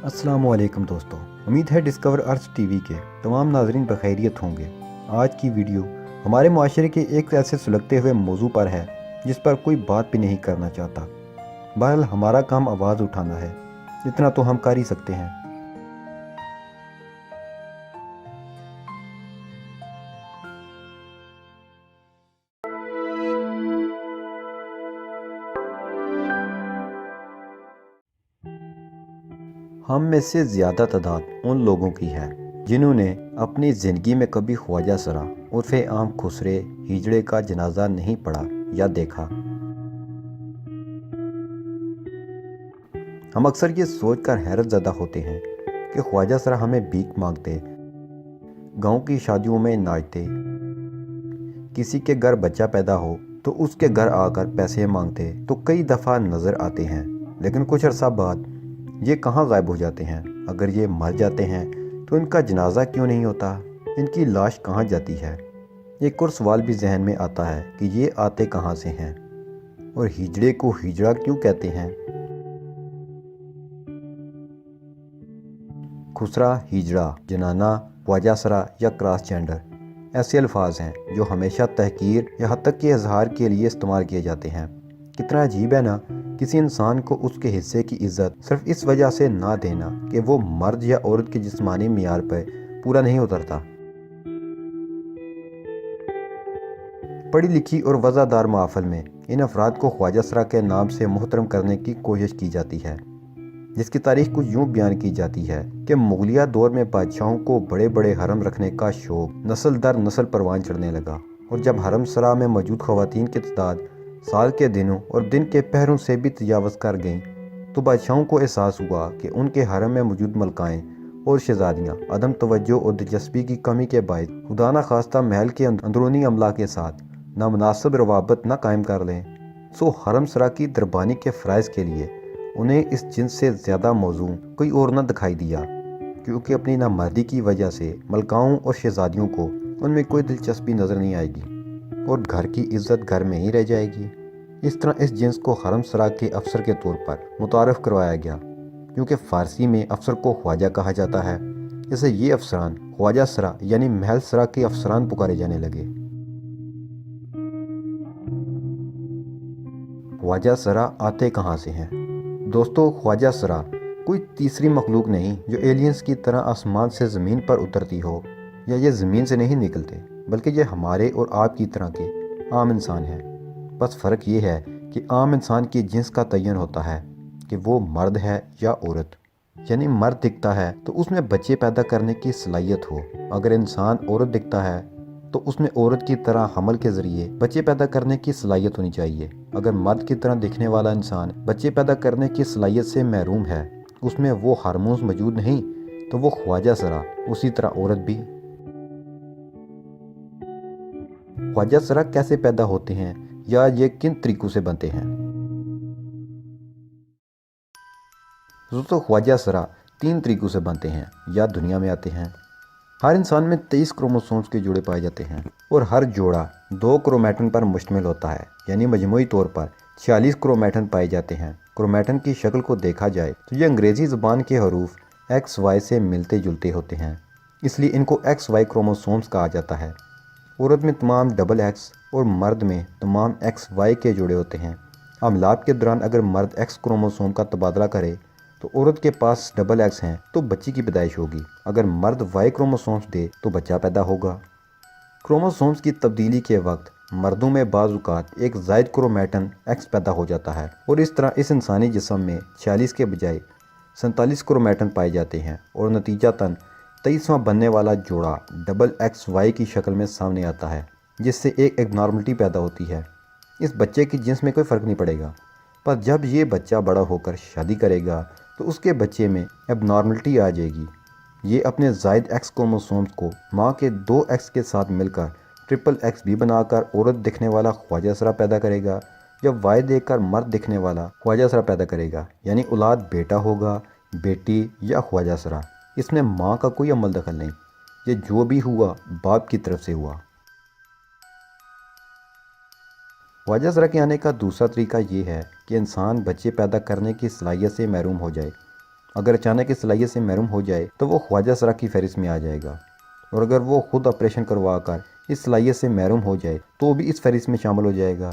السلام علیکم دوستو، امید ہے ڈسکور ارتھ ٹی وی کے تمام ناظرین بخیریت ہوں گے۔ آج کی ویڈیو ہمارے معاشرے کے ایک ایسے سلگتے ہوئے موضوع پر ہے جس پر کوئی بات بھی نہیں کرنا چاہتا۔ بہرحال ہمارا کام آواز اٹھانا ہے، اتنا تو ہم کر ہی سکتے ہیں۔ ہم میں سے زیادہ تعداد ان لوگوں کی ہے جنہوں نے اپنی زندگی میں کبھی خواجہ سرا عرف عام خسرے ہجڑے کا جنازہ نہیں پڑھا یا دیکھا۔ ہم اکثر یہ سوچ کر حیرت زدہ ہوتے ہیں کہ خواجہ سرا ہمیں بھیک مانگتے، گاؤں کی شادیوں میں ناچتے، کسی کے گھر بچہ پیدا ہو تو اس کے گھر آ کر پیسے مانگتے تو کئی دفعہ نظر آتے ہیں، لیکن کچھ عرصہ بعد یہ کہاں غائب ہو جاتے ہیں؟ اگر یہ مر جاتے ہیں تو ان کا جنازہ کیوں نہیں ہوتا؟ ان کی لاش کہاں جاتی ہے؟ ایک اور سوال بھی ذہن میں آتا ہے کہ یہ آتے کہاں سے ہیں اور ہجڑے کو ہجڑا کیوں کہتے ہیں؟ خسرا، ہجڑا، جنانہ، خواجہ سرا یا کراس جینڈر ایسے الفاظ ہیں جو ہمیشہ تحقیر یا حد تک کے اظہار کے لیے استعمال کیے جاتے ہیں۔ کتنا عجیب ہے نا، کسی انسان کو اس کے حصے کی عزت صرف اس وجہ سے نہ دینا کہ وہ مرد یا عورت کے جسمانی معیار پر پورا نہیں اترتا۔ پڑھی لکھی اور وزادار محافل میں ان افراد کو خواجہ سرا کے نام سے محترم کرنے کی کوشش کی جاتی ہے، جس کی تاریخ کچھ یوں بیان کی جاتی ہے کہ مغلیہ دور میں بادشاہوں کو بڑے بڑے حرم رکھنے کا شوق نسل در نسل پروان چڑھنے لگا، اور جب حرم سرا میں موجود خواتین کی تعداد سال کے دنوں اور دن کے پہروں سے بھی تجاوز کر گئیں تو بادشاہوں کو احساس ہوا کہ ان کے حرم میں موجود ملکائیں اور شہزادیاں عدم توجہ اور دلچسپی کی کمی کے باعث خدا نخواستہ محل کے اندرونی عملہ کے ساتھ نامناسب روابط نہ قائم کر لیں، سو حرم سرا کی دربانی کے فرائض کے لیے انہیں اس جنس سے زیادہ موزوں کوئی اور نہ دکھائی دیا، کیونکہ اپنی نامردی کی وجہ سے ملکاؤں اور شہزادیوں کو ان میں کوئی دلچسپی نظر نہیں آئے گی اور گھر کی عزت گھر میں ہی رہ جائے گی۔ اس طرح اس جنس کو حرم سرا کے افسر کے طور پر متعارف کروایا گیا، کیونکہ فارسی میں افسر کو خواجہ کہا جاتا ہے، اس سے یہ افسران خواجہ سرا یعنی محل سرا کے افسران پکارے جانے لگے۔ خواجہ سرا آتے کہاں سے ہیں؟ دوستو، خواجہ سرا کوئی تیسری مخلوق نہیں جو ایلینز کی طرح آسمان سے زمین پر اترتی ہو، یا یہ زمین سے نہیں نکلتے، بلکہ یہ ہمارے اور آپ کی طرح کے عام انسان ہیں۔ بس فرق یہ ہے کہ عام انسان کی جنس کا تعین ہوتا ہے کہ وہ مرد ہے یا عورت، یعنی مرد دکھتا ہے تو اس میں بچے پیدا کرنے کی صلاحیت ہو، اگر انسان عورت دکھتا ہے تو اس میں عورت کی طرح حمل کے ذریعے بچے پیدا کرنے کی صلاحیت ہونی چاہیے۔ اگر مرد کی طرح دکھنے والا انسان بچے پیدا کرنے کی صلاحیت سے محروم ہے، اس میں وہ ہارمونز موجود نہیں، تو وہ خواجہ سرا اسی طرح عورت بھی۔ خواجہ سرا کیسے پیدا ہوتے ہیں یا یہ کن طریقوں سے بنتے ہیں؟ دوستو، خواجہ سرا 3 طریقوں سے بنتے ہیں یا دنیا میں آتے ہیں۔ ہر انسان میں 23 کروموسومز کے جوڑے پائے جاتے ہیں اور ہر جوڑا 2 کرومیٹن پر مشتمل ہوتا ہے، یعنی مجموعی طور پر 46 کرومیٹن پائے جاتے ہیں۔ کرومیٹن کی شکل کو دیکھا جائے تو یہ انگریزی زبان کے حروف ایکس وائی سے ملتے جلتے ہوتے ہیں، اس لیے ان کو ایکس وائی کروموسومز کہا جاتا ہے۔ عورت میں تمام ڈبل ایکس اور مرد میں تمام ایکس وائی کے جوڑے ہوتے ہیں۔ حملات کے دوران اگر مرد ایکس کروموسوم کا تبادلہ کرے تو عورت کے پاس ڈبل ایکس ہیں تو بچی کی پیدائش ہوگی، اگر مرد وائی کروموسومز دے تو بچہ پیدا ہوگا۔ کروموسومز کی تبدیلی کے وقت مردوں میں بعض اوقات ایک زائد کرومیٹن ایکس پیدا ہو جاتا ہے، اور اس طرح اس انسانی جسم میں 46 کے بجائے 47 کرومیٹن پائے جاتے ہیں، اور نتیجتاً 23واں بننے والا جوڑا ڈبل ایکس وائی کی شکل میں سامنے آتا ہے، جس سے ایک ایبنارملٹی پیدا ہوتی ہے۔ اس بچے کی جنس میں کوئی فرق نہیں پڑے گا، پر جب یہ بچہ بڑا ہو کر شادی کرے گا تو اس کے بچے میں ایبنارملٹی آ جائے گی۔ یہ اپنے زائد ایکس کروموسومز کو ماں کے 2 ایکس کے ساتھ مل کر ٹرپل ایکس بھی بنا کر عورت دکھنے والا خواجہ سرا پیدا کرے گا، یا وائی دے کر مرد دکھنے والا خواجہ سرا پیدا کرے گا، یعنی اولاد بیٹا ہوگا، بیٹی یا خواجہ سرا۔ اس میں ماں کا کوئی عمل دخل نہیں، یہ جو بھی ہوا باپ کی طرف سے ہوا۔ خواجہ سرا کے آنے کا دوسرا طریقہ یہ ہے کہ انسان بچے پیدا کرنے کی صلاحیت سے محروم ہو جائے۔ اگر اچانک اس صلاحیت سے محروم ہو جائے تو وہ خواجہ سرا کی فہرست میں آ جائے گا، اور اگر وہ خود آپریشن کروا کر اس صلاحیت سے محروم ہو جائے تو بھی اس فہرست میں شامل ہو جائے گا۔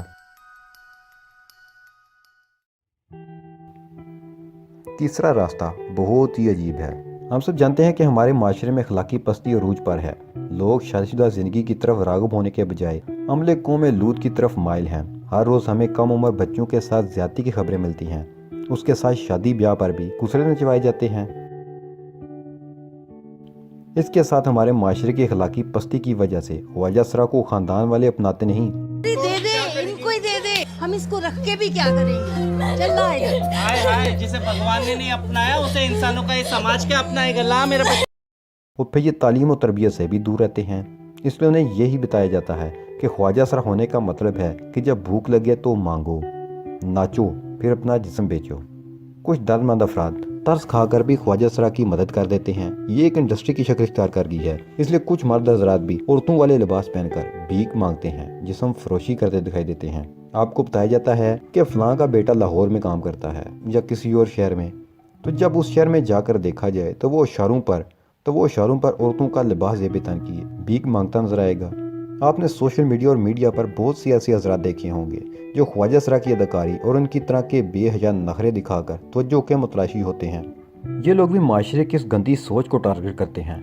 تیسرا راستہ بہت ہی عجیب ہے۔ ہم سب جانتے ہیں کہ ہمارے معاشرے میں اخلاقی پستی عروج پر ہے۔ لوگ شادی شدہ زندگی کی طرف راغب ہونے کے بجائے عملے قوم لوط کی طرف مائل ہیں۔ ہر روز ہمیں کم عمر بچوں کے ساتھ زیادتی کی خبریں ملتی ہیں، اس کے ساتھ شادی بیاہ پر بھی کسرے نچوائے جاتے ہیں۔ اس کے ساتھ ہمارے معاشرے کی اخلاقی پستی کی وجہ سے خواجہ سرا کو خاندان والے اپناتے نہیں۔ دے دے ان کو ہی دے دے، ہم اس کو رکھ کے بھی کیا کریں گے؟ چل ہائے جسے بھگوان نے نہیں اپنایا اسے انسانوں کا یہ سماج کیا اپنائے گا؟ لا میرا بچہ۔ اور پھر یہ تعلیم و تربیت سے بھی دور رہتے ہیں، اس لیے انہیں یہی بتایا جاتا ہے کہ خواجہ سرا ہونے کا مطلب ہے کہ جب بھوک لگے تو مانگو، ناچو، پھر اپنا جسم بیچو۔ کچھ درد مند افراد ترس کھا کر بھی خواجہ سرا کی مدد کر دیتے ہیں۔ یہ ایک انڈسٹری کی شکل اختیار کر گئی ہے، اس لیے کچھ مرد حضرات بھی عورتوں والے لباس پہن کر بھیک مانگتے ہیں، جسم فروشی کرتے دکھائی دیتے ہیں۔ آپ کو بتایا جاتا ہے کہ فلاں کا بیٹا لاہور میں کام کرتا ہے یا کسی اور شہر میں، تو جب اس شہر میں جا کر دیکھا جائے تو وہ اشاروں پر عورتوں کا لباس زیب تن کیے بھیک مانگتا نظر آئے گا۔ آپ نے سوشل میڈیا اور میڈیا پر بہت سی ایسی حضرات دیکھے ہوں گے جو خواجہ سرا کی اداکاری اور ان کی طرح کے بے حیا نخرے دکھا کر توجہ کے متلاشی ہوتے ہیں۔ یہ لوگ بھی معاشرے کی اس گندی سوچ کو ٹارگٹ کرتے ہیں،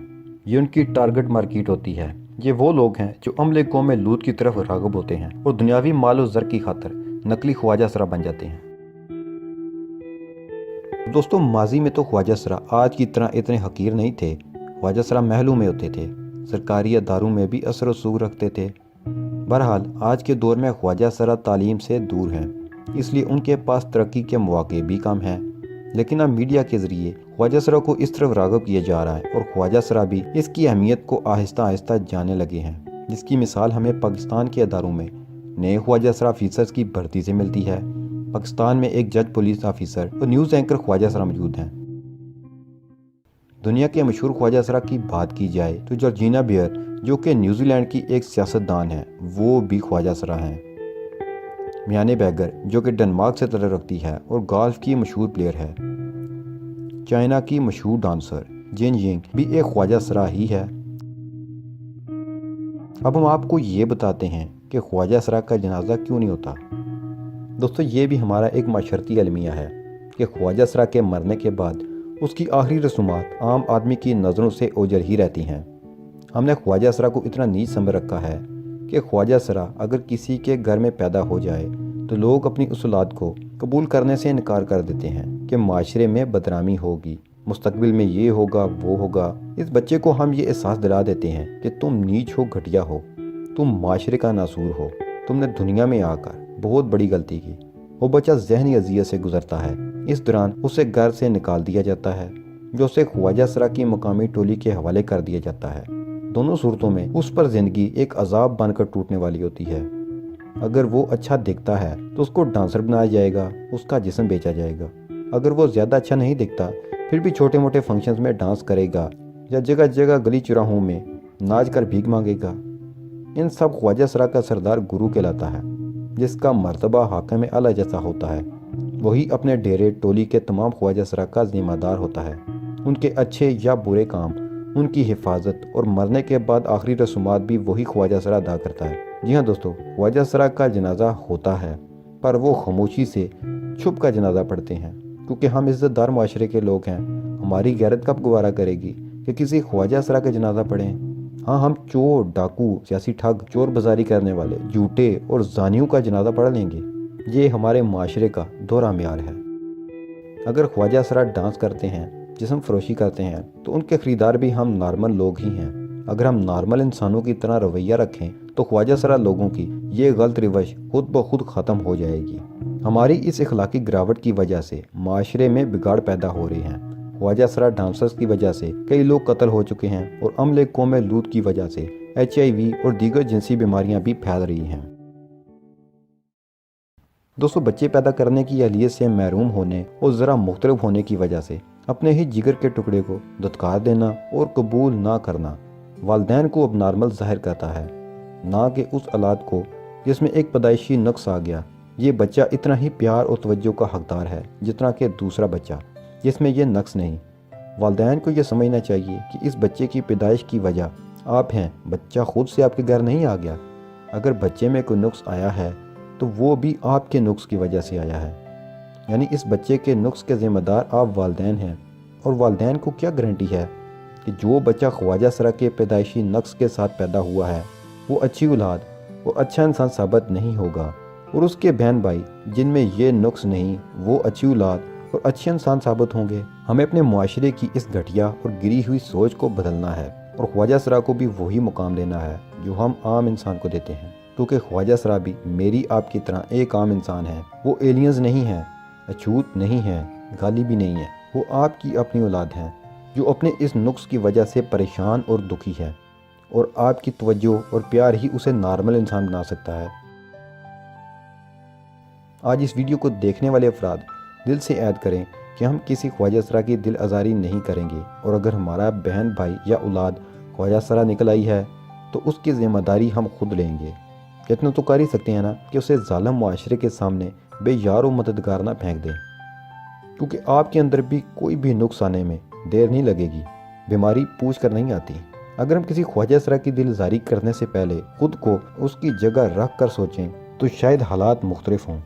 یہ ان کی ٹارگٹ مارکیٹ ہوتی ہے۔ یہ وہ لوگ ہیں جو عملے قوم لوط کی طرف راغب ہوتے ہیں اور دنیاوی مال و زر کی خاطر نقلی خواجہ سرا بن جاتے ہیں۔ دوستو، ماضی میں تو خواجہ سرا آج کی طرح اتنے حقیر نہیں تھے۔ خواجہ سرا محلوں میں ہوتے تھے، سرکاری اداروں میں بھی اثر و رسوخ رکھتے تھے۔ بہرحال آج کے دور میں خواجہ سرا تعلیم سے دور ہیں، اس لیے ان کے پاس ترقی کے مواقع بھی کم ہیں۔ لیکن اب میڈیا کے ذریعے خواجہ سرا کو اس طرف راغب کیا جا رہا ہے اور خواجہ سرا بھی اس کی اہمیت کو آہستہ آہستہ جاننے لگے ہیں، جس کی مثال ہمیں پاکستان کے اداروں میں نئے خواجہ سرا آفیسرز کی بھرتی سے ملتی ہے۔ پاکستان میں ایک جج پولیس آفیسر اور نیوز اینکر خواجہ سرا موجود ہیں۔ دنیا کے مشہور خواجہ سرا کی بات کی جائے تو جارجینا بیئر، جو کہ نیوزی لینڈ کی ایک سیاستدان ہے، وہ بھی خواجہ سرا ہیں۔ میانے بیگر، جو کہ ڈنمارک سے تعلق رکھتی ہے اور گالف کی مشہور پلیئر ہے۔ چائنا کی مشہور ڈانسر جین ینگ بھی ایک خواجہ سرا ہی ہے۔ اب ہم آپ کو یہ بتاتے ہیں کہ خواجہ سرا کا جنازہ کیوں نہیں ہوتا۔ دوستو، یہ بھی ہمارا ایک معاشرتی المیہ ہے کہ خواجہ سرا کے مرنے کے بعد اس کی آخری رسومات عام آدمی کی نظروں سے اوجھل ہی رہتی ہیں۔ ہم نے خواجہ سرا کو اتنا نیچ سمجھ رکھا ہے کہ خواجہ سرا اگر کسی کے گھر میں پیدا ہو جائے تو لوگ اپنی اس اولاد کو قبول کرنے سے انکار کر دیتے ہیں کہ معاشرے میں بدنامی ہوگی، مستقبل میں یہ ہوگا وہ ہوگا۔ اس بچے کو ہم یہ احساس دلا دیتے ہیں کہ تم نیچ ہو، گھٹیا ہو، تم معاشرے کا ناسور ہو، تم نے دنیا میں آ کر بہت بڑی غلطی کی۔ وہ بچہ ذہنی اذیت سے گزرتا ہے، اس دوران اسے گھر سے نکال دیا جاتا ہے، جو اسے خواجہ سرا کی مقامی ٹولی کے حوالے کر دیا جاتا ہے۔ دونوں صورتوں میں اس پر زندگی ایک عذاب بن کر ٹوٹنے والی ہوتی ہے۔ اگر وہ اچھا دکھتا ہے تو اس کو ڈانسر بنایا جائے گا، اس کا جسم بیچا جائے گا۔ اگر وہ زیادہ اچھا نہیں دکھتا پھر بھی چھوٹے موٹے فنکشنز میں ڈانس کرے گا یا جگہ جگہ گلی چراہوں میں ناچ کر بھیک مانگے گا۔ ان سب خواجہ سرا کا سردار گرو کہلاتا ہے، جس کا مرتبہ حاکم اعلیٰ جیسا ہوتا ہے۔ وہی اپنے ڈیرے ٹولی کے تمام خواجہ سرا کا ذمہ دار ہوتا ہے۔ ان کے اچھے یا برے کام، ان کی حفاظت اور مرنے کے بعد آخری رسومات بھی وہی خواجہ سرا ادا کرتا ہے۔ جی ہاں دوستو، خواجہ سرا کا جنازہ ہوتا ہے، پر وہ خاموشی سے چھپ کا جنازہ پڑھتے ہیں، کیونکہ ہم عزت دار معاشرے کے لوگ ہیں۔ ہماری غیرت کب گوارا کرے گی کہ کسی خواجہ سرا کا جنازہ پڑھیں؟ ہاں، ہم چور، ڈاکو، سیاسی ٹھگ، چور بازاری کرنے والے، جھوٹے اور زانیوں کا جنازہ پڑھ لیں گے۔ یہ ہمارے معاشرے کا دوہرا معیار ہے۔ اگر خواجہ سرا ڈانس کرتے ہیں، جسم فروشی کرتے ہیں، تو ان کے خریدار بھی ہم نارمل لوگ ہی ہیں۔ اگر ہم نارمل انسانوں کی طرح رویہ رکھیں تو خواجہ سرا لوگوں کی یہ غلط روش خود بخود ختم ہو جائے گی۔ ہماری اس اخلاقی گراوٹ کی وجہ سے معاشرے میں بگاڑ پیدا ہو رہے ہیں۔ خواجہ سرا ڈانسرز کی وجہ سے کئی لوگ قتل ہو چکے ہیں اور عملے قوم لوط کی وجہ سے HIV اور دیگر جنسی بیماریاں بھی پھیل رہی ہیں۔ دوستو، بچے پیدا کرنے کی اہلیت سے محروم ہونے اور ذرا مختلف ہونے کی وجہ سے اپنے ہی جگر کے ٹکڑے کو دھتکار دینا اور قبول نہ کرنا والدین کو اب نارمل ظاہر کرتا ہے، نہ کہ اس اولاد کو جس میں ایک پیدائشی نقص آ گیا۔ یہ بچہ اتنا ہی پیار اور توجہ کا حقدار ہے جتنا کہ دوسرا بچہ۔ جس میں یہ نقص نہیں۔ والدین کو یہ سمجھنا چاہیے کہ اس بچے کی پیدائش کی وجہ آپ ہیں، بچہ خود سے آپ کے گھر نہیں آ گیا۔ اگر بچے میں کوئی نقص آیا ہے تو وہ بھی آپ کے نقص کی وجہ سے آیا ہے، یعنی اس بچے کے نقص کے ذمہ دار آپ والدین ہیں۔ اور والدین کو کیا گارنٹی ہے کہ جو بچہ خواجہ سرا کے پیدائشی نقص کے ساتھ پیدا ہوا ہے وہ اچھی اولاد، وہ اچھا انسان ثابت نہیں ہوگا، اور اس کے بہن بھائی جن میں یہ نقص نہیں وہ اچھی اولاد اور اچھے انسان ثابت ہوں گے۔ ہمیں اپنے معاشرے کی اس گھٹیا اور گری ہوئی سوچ کو بدلنا ہے اور خواجہ سرا کو بھی وہی مقام دینا ہے جو ہم عام انسان کو دیتے ہیں، کیونکہ خواجہ سرا بھی میری آپ کی طرح ایک عام انسان ہے۔ وہ ایلینز نہیں ہیں، اچھوت نہیں ہیں، گالی بھی نہیں ہیں، وہ آپ کی اپنی اولاد ہیں جو اپنے اس نقص کی وجہ سے پریشان اور دکھی ہے، اور آپ کی توجہ اور پیار ہی اسے نارمل انسان بنا سکتا ہے۔ آج اس ویڈیو کو دیکھنے والے افراد دل سے عہد کریں کہ ہم کسی خواجہ سرا کی دل آزاری نہیں کریں گے، اور اگر ہمارا بہن بھائی یا اولاد خواجہ سرا نکل آئی ہے تو اس کی ذمہ داری ہم خود لیں گے۔ اتنا تو کر ہی سکتے ہیں نا کہ اسے ظالم معاشرے کے سامنے بے یار و مددگار نہ پھینک دیں، کیونکہ آپ کے اندر بھی کوئی بھی نقص آنے میں دیر نہیں لگے گی، بیماری پوچھ کر نہیں آتی۔ اگر ہم کسی خواجہ سرا کی دل آزاری کرنے سے پہلے خود کو اس کی جگہ رکھ کر سوچیں تو شاید حالات مختلف ہوں۔